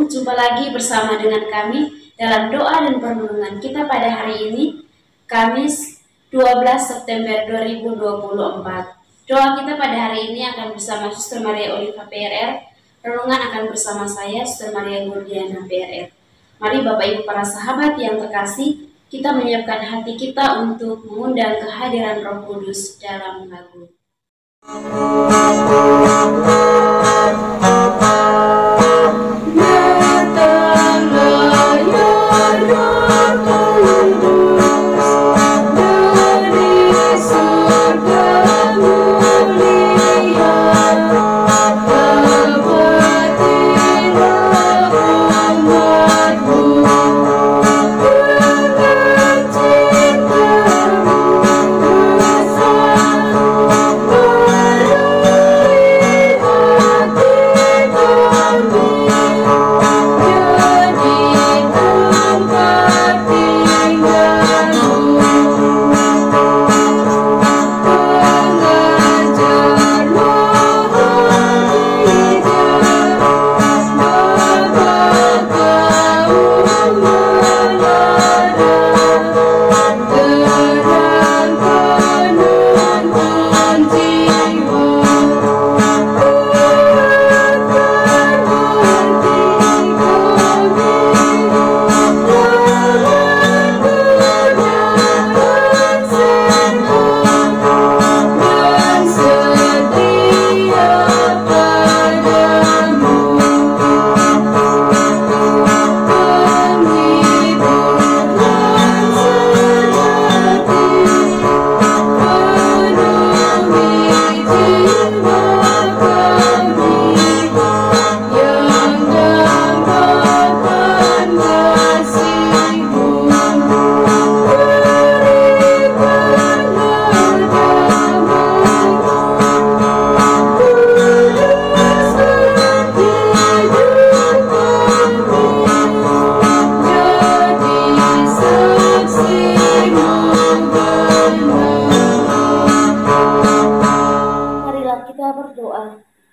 jumpa lagi bersama dengan kami dalam doa dan perlindungan kita pada hari ini, Kamis 12 September 2024. Doa kita pada hari ini akan bersama Suster Maria Oliva PRR, renungan akan bersama saya, Suster Maria Gordiana PRR. Mari Bapak Ibu para sahabat yang terkasih, kita menyiapkan hati kita untuk mengundang kehadiran Roh Kudus dalam lagu.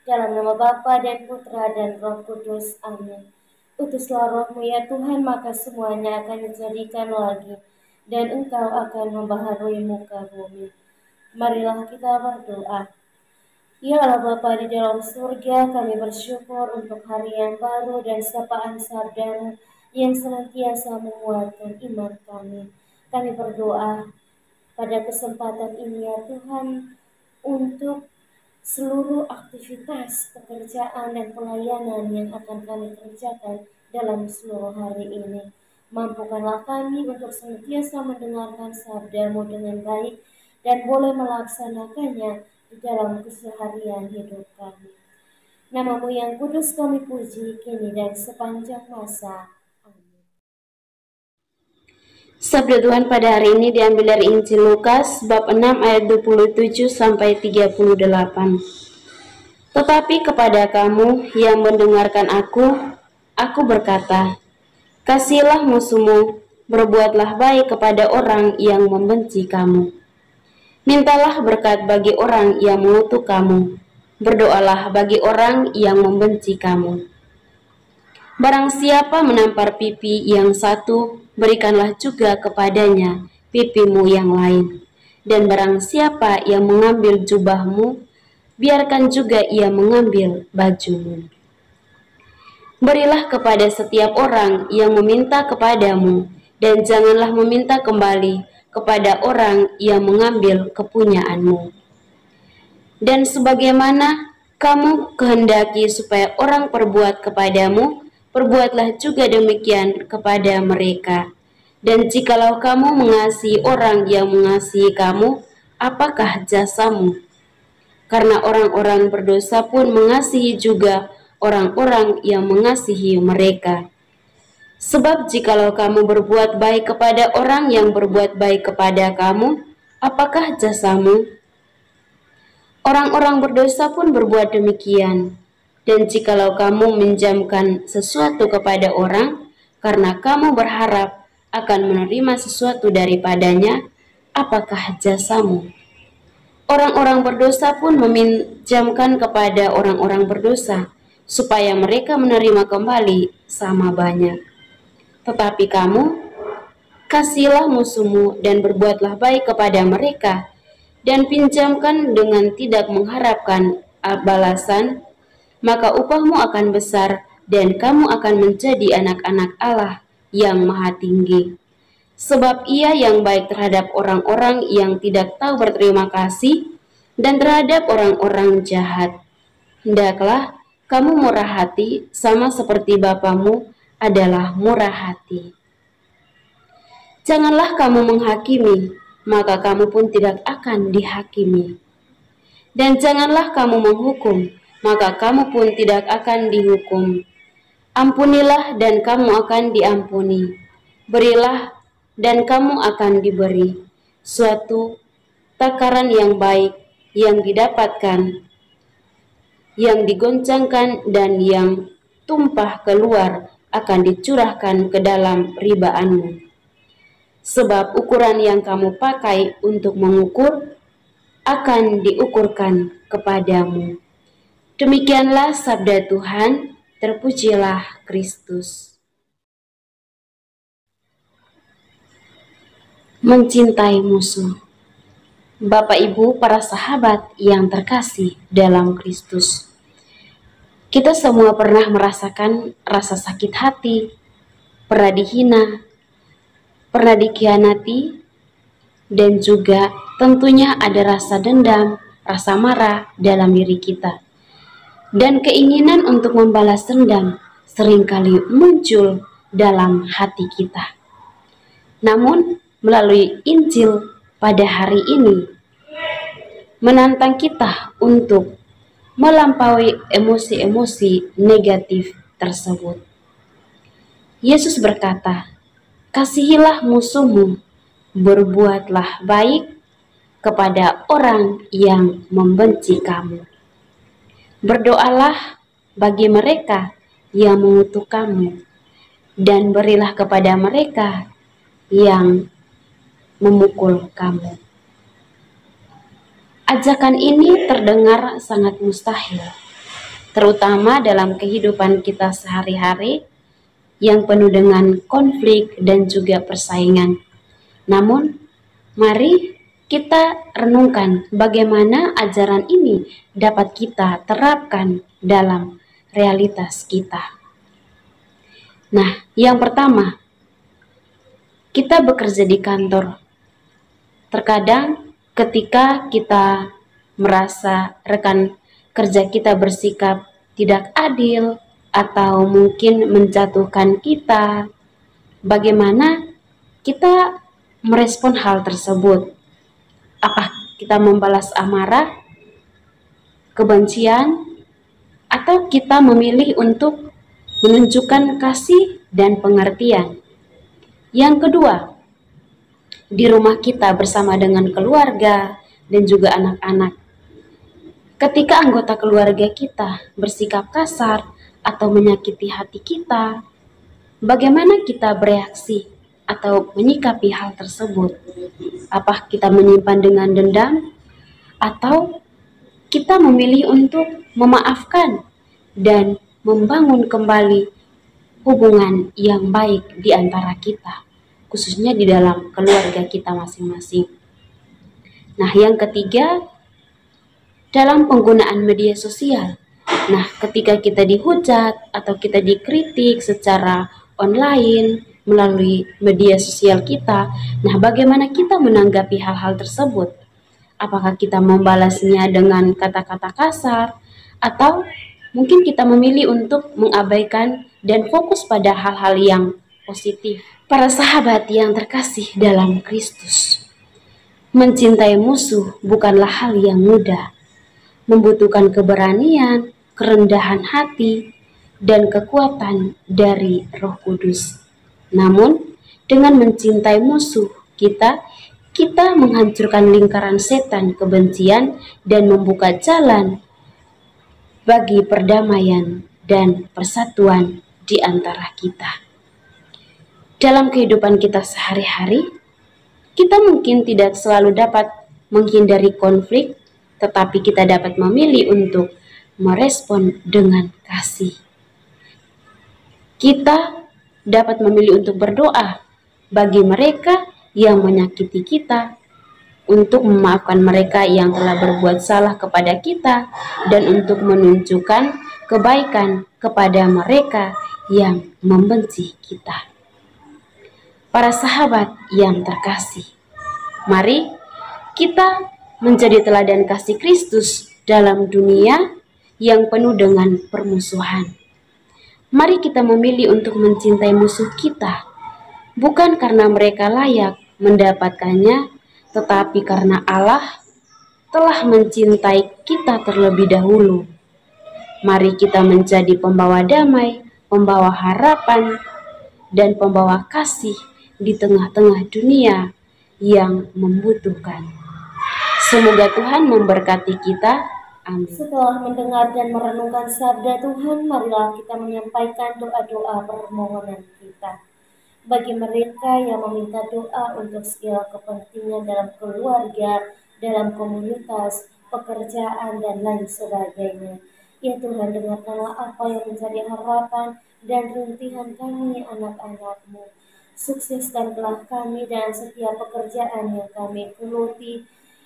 Dalam nama Bapa dan Putra dan Roh Kudus. Amin. Utuslah Roh-Mu ya Tuhan, maka semuanya akan dijadikan lagi, dan Engkau akan membaharui muka bumi. Marilah kita berdoa. Ya Allah Bapa di dalam surga, kami bersyukur untuk hari yang baru dan sapaan sabda-Mu yang senantiasa menguatkan iman kami. Kami berdoa pada kesempatan ini ya Tuhan, untuk seluruh aktivitas pekerjaan dan pelayanan yang akan kami kerjakan dalam seluruh hari ini. Mampukanlah kami untuk senantiasa mendengarkan sabda-Mu dengan baik dan boleh melaksanakannya di dalam keseharian hidup kami. Nama-Mu yang kudus kami puji kini dan sepanjang masa. Sabda Tuhan pada hari ini diambil dari Injil Lukas bab 6 ayat 27 sampai 38. Tetapi kepada kamu yang mendengarkan aku berkata, kasihilah musuhmu, berbuatlah baik kepada orang yang membenci kamu. Mintalah berkat bagi orang yang mengutuk kamu, berdoalah bagi orang yang membenci kamu. Barang siapa menampar pipi yang satu, berikanlah juga kepadanya pipimu yang lain. Dan barang siapa yang mengambil jubahmu, biarkan juga ia mengambil bajumu. Berilah kepada setiap orang yang meminta kepadamu, dan janganlah meminta kembali kepada orang yang mengambil kepunyaanmu. Dan sebagaimana kamu kehendaki supaya orang perbuat kepadamu, perbuatlah juga demikian kepada mereka. Dan jikalau kamu mengasihi orang yang mengasihi kamu, apakah jasamu? Karena orang-orang berdosa pun mengasihi juga orang-orang yang mengasihi mereka. Sebab jikalau kamu berbuat baik kepada orang yang berbuat baik kepada kamu, apakah jasamu? Orang-orang berdosa pun berbuat demikian. Dan jikalau kamu minjamkan sesuatu kepada orang, karena kamu berharap akan menerima sesuatu daripadanya, apakah jasamu? Orang-orang berdosa pun meminjamkan kepada orang-orang berdosa, supaya mereka menerima kembali sama banyak. Tetapi kamu, kasihilah musuhmu dan berbuatlah baik kepada mereka, dan pinjamkan dengan tidak mengharapkan balasan, maka upahmu akan besar dan kamu akan menjadi anak-anak Allah yang Maha Tinggi. Sebab Ia yang baik terhadap orang-orang yang tidak tahu berterima kasih dan terhadap orang-orang jahat. Hendaklah kamu murah hati sama seperti Bapamu adalah murah hati. Janganlah kamu menghakimi, maka kamu pun tidak akan dihakimi. Dan janganlah kamu menghukum, maka kamu pun tidak akan dihukum. Ampunilah dan kamu akan diampuni. Berilah dan kamu akan diberi. Suatu takaran yang baik yang didapatkan, yang digoncangkan dan yang tumpah keluar akan dicurahkan ke dalam ribaanmu. Sebab ukuran yang kamu pakai untuk mengukur akan diukurkan kepadamu. Demikianlah sabda Tuhan, terpujilah Kristus. Mencintai musuh. Bapak Ibu, para sahabat yang terkasih dalam Kristus, kita semua pernah merasakan rasa sakit hati, pernah dihina, pernah dikhianati, dan juga tentunya ada rasa dendam, rasa marah dalam diri kita. Dan keinginan untuk membalas dendam seringkali muncul dalam hati kita. Namun, melalui Injil pada hari ini menantang kita untuk melampaui emosi-emosi negatif tersebut. Yesus berkata, "Kasihilah musuhmu, berbuatlah baik kepada orang yang membenci kamu. Berdoalah bagi mereka yang mengutuk kamu, dan berilah kepada mereka yang memukul kamu." Ajakan ini terdengar sangat mustahil, terutama dalam kehidupan kita sehari-hari yang penuh dengan konflik dan juga persaingan. Namun, mari kita renungkan bagaimana ajaran ini dapat kita terapkan dalam realitas kita. Nah, yang pertama, kita bekerja di kantor. Terkadang ketika kita merasa rekan kerja kita bersikap tidak adil atau mungkin menjatuhkan kita, bagaimana kita merespon hal tersebut? Apa kita membalas amarah, kebencian, atau kita memilih untuk menunjukkan kasih dan pengertian? Yang kedua, di rumah kita bersama dengan keluarga dan juga anak-anak. Ketika anggota keluarga kita bersikap kasar atau menyakiti hati kita, bagaimana kita bereaksi atau menyikapi hal tersebut? Apa kita menyimpan dengan dendam? Atau kita memilih untuk memaafkan dan membangun kembali hubungan yang baik di antara kita, khususnya di dalam keluarga kita masing-masing. Nah, yang ketiga, dalam penggunaan media sosial. Nah, ketika kita dihujat atau kita dikritik secara online melalui media sosial kita, nah bagaimana kita menanggapi hal-hal tersebut? Apakah kita membalasnya dengan kata-kata kasar, atau mungkin kita memilih untuk mengabaikan dan fokus pada hal-hal yang positif? Para sahabat yang terkasih dalam Kristus, mencintai musuh bukanlah hal yang mudah, membutuhkan keberanian, kerendahan hati, dan kekuatan dari Roh Kudus. Namun, dengan mencintai musuh kita menghancurkan lingkaran setan kebencian dan membuka jalan bagi perdamaian dan persatuan di antara kita. Dalam kehidupan kita sehari-hari, kita mungkin tidak selalu dapat menghindari konflik, tetapi kita dapat memilih untuk merespon dengan kasih. Kita dapat memilih untuk berdoa bagi mereka yang menyakiti kita, untuk memaafkan mereka yang telah berbuat salah kepada kita, dan untuk menunjukkan kebaikan kepada mereka yang membenci kita. Para sahabat yang terkasih, mari kita menjadi teladan kasih Kristus dalam dunia yang penuh dengan permusuhan. Mari kita memilih untuk mencintai musuh kita, bukan karena mereka layak mendapatkannya, tetapi karena Allah telah mencintai kita terlebih dahulu. Mari kita menjadi pembawa damai, pembawa harapan, dan pembawa kasih di tengah-tengah dunia yang membutuhkan. Semoga Tuhan memberkati kita. Amin. Setelah mendengar dan merenungkan sabda Tuhan, marilah kita menyampaikan doa-doa permohonan kita. Bagi mereka yang meminta doa untuk segala kepentingan dalam keluarga, dalam komunitas, pekerjaan, dan lain sebagainya. Ya Tuhan, dengarkanlah apa yang menjadi harapan dan rintihan kami, anak-anak-Mu. Sukseskanlah kami dalam setiap pekerjaan yang kami geluti,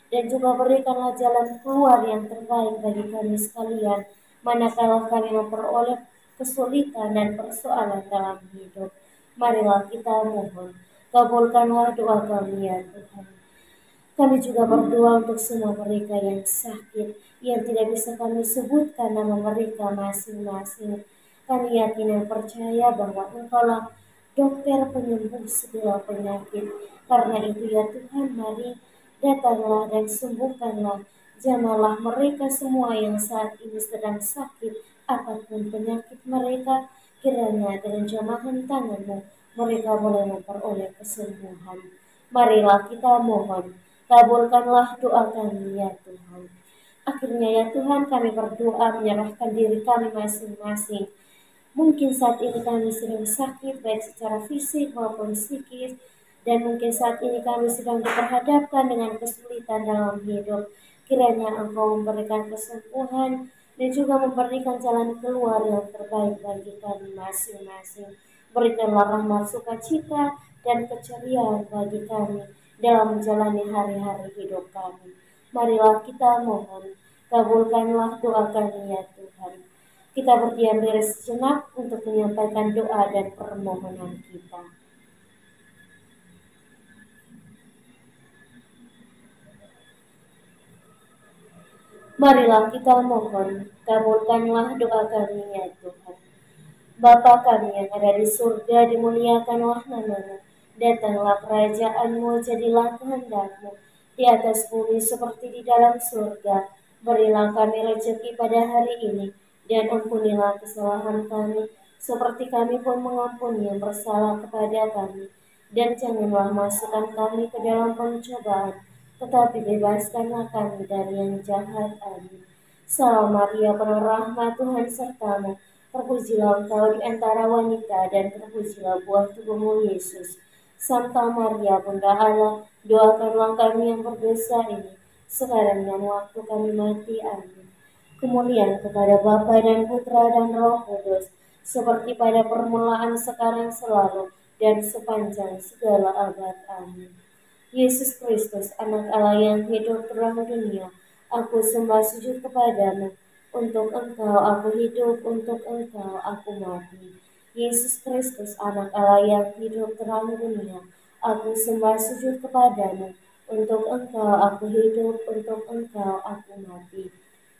dan juga berikanlah jalan keluar yang terbaik bagi kami sekalian, manakala kami memperoleh kesulitan dan persoalan dalam hidup. Marilah kita mohon, kabulkanlah doa kami ya Tuhan. Kami juga berdoa untuk semua mereka yang sakit, yang tidak bisa kami sebutkan nama mereka masing-masing. Kami yakin dan percaya bahwa Engkaulah dokter penyembuh segala penyakit. Karena itu ya Tuhan, mari datanglah dan sembuhkanlah, jamahlah mereka semua yang saat ini sedang sakit, apapun penyakit mereka, kiranya dengan jamahan tangan-Mu mereka boleh memperoleh kesembuhan. Marilah kita mohon, kabulkanlah doa kami ya Tuhan. Akhirnya ya Tuhan, kami berdoa menyerahkan diri kami masing-masing. Mungkin saat ini kami sedang sakit, baik secara fisik maupun psikis, dan mungkin saat ini kami sedang diperhadapkan dengan kesulitan dalam hidup. Kiranya Engkau memberikan kesembuhan dan juga memberikan jalan keluar yang terbaik bagi kami masing-masing. Berikanlah rahmat sukacita dan keceriaan bagi kami dalam menjalani hari-hari hidup kami. Marilah kita mohon, kabulkanlah doa kami ya Tuhan. Kita berdiam diri sejenak untuk menyampaikan doa dan permohonan kita. Marilah kita mohon, kabulkanlah doa kami ya Tuhan. Bapa kami yang ada di surga, dimuliakanlah nama-Mu. Datanglah kerajaan-Mu, jadilah kehendak-Mu di atas bumi seperti di dalam surga. Berilah kami rezeki pada hari ini, dan ampunilah kesalahan kami, seperti kami pun mengampuni yang bersalah kepada kami. Dan janganlah masukkan kami ke dalam pencobaan, tetapi bebaskanlah kami dari yang jahat. Amin. Salam Maria, penuh rahmat, Tuhan serta-Mu. Terpujilah Engkau di antara wanita, dan terpujilah buah tubuh-Mu, Yesus. Santa Maria, Bunda Allah, doakanlah kami yang berdosa ini, sekarang dan waktu kami mati. Amin. Kemuliaan kepada Bapa dan Putra dan Roh Kudus, seperti pada permulaan, sekarang, selalu, dan sepanjang segala abad. Amin. Yesus Kristus, Anak Allah yang hidup terang dunia, aku sembah sujud kepadamu. Untuk Engkau aku hidup, untuk Engkau aku mati. Yesus Kristus, Anak Allah yang hidup terang dunia, aku sembah sujud kepadamu. Untuk Engkau aku hidup, untuk Engkau aku mati.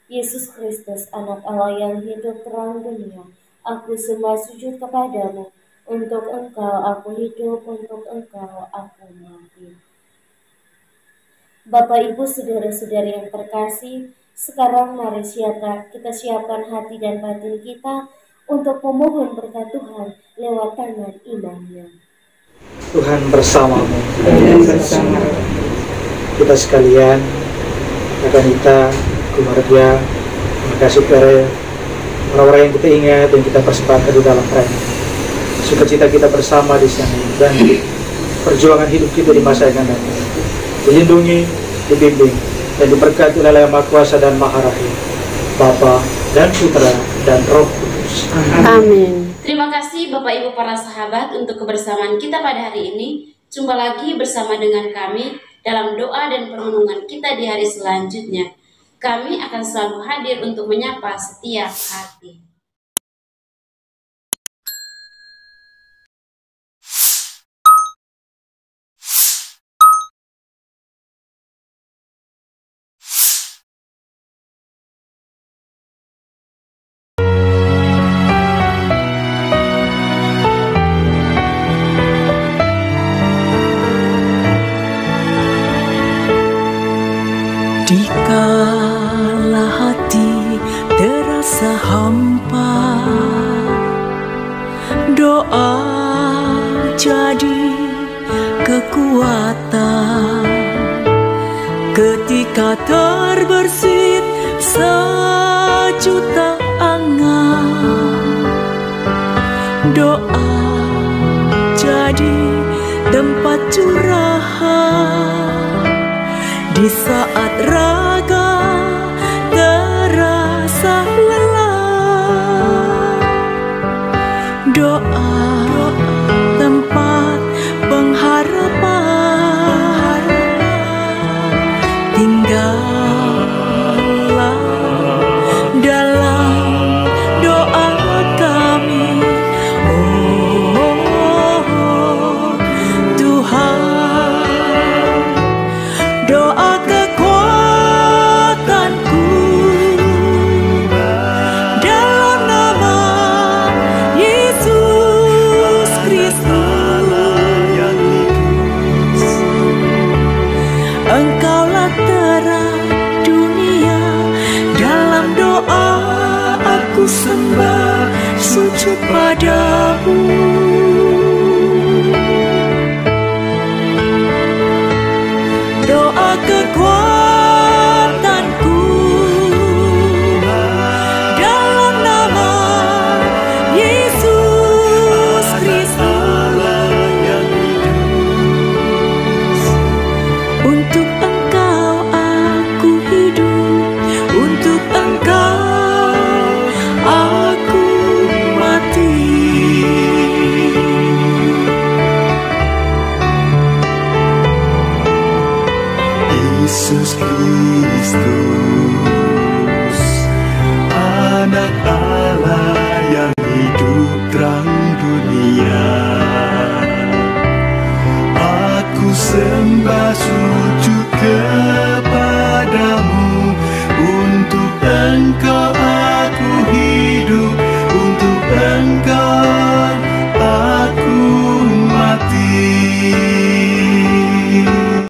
Yesus Kristus, Anak Allah yang hidup terang dunia, aku sembah sujud kepadamu. Untuk Engkau aku hidup, untuk Engkau aku mati. Bapak, Ibu, saudara-saudari yang terkasih, sekarang mari kita siapkan hati dan batin kita untuk memohon berkat Tuhan lewat tangan imamnya. Tuhan bersamamu. Kita sekalian, Kakak keluarga, terima kasih kepada orang-orang yang kita ingat dan kita persembahkan di dalam perayaan. Sukacita kita bersama di sana dan perjuangan hidup kita di masa yang akan datang. Dilindungi, dibimbing, dan diberkati oleh Yang Maha Kuasa dan Maha Rahim, Bapa, dan Putra, dan Roh Kudus. Amin. Terima kasih Bapak Ibu para sahabat untuk kebersamaan kita pada hari ini. Jumpa lagi bersama dengan kami dalam doa dan permenungan kita di hari selanjutnya. Kami akan selalu hadir untuk menyapa setiap hati. Dikala hati terasa hampa, doa jadi kekuatan. Ketika terbersit sejuta angan, doa jadi tempat curahan. Di saat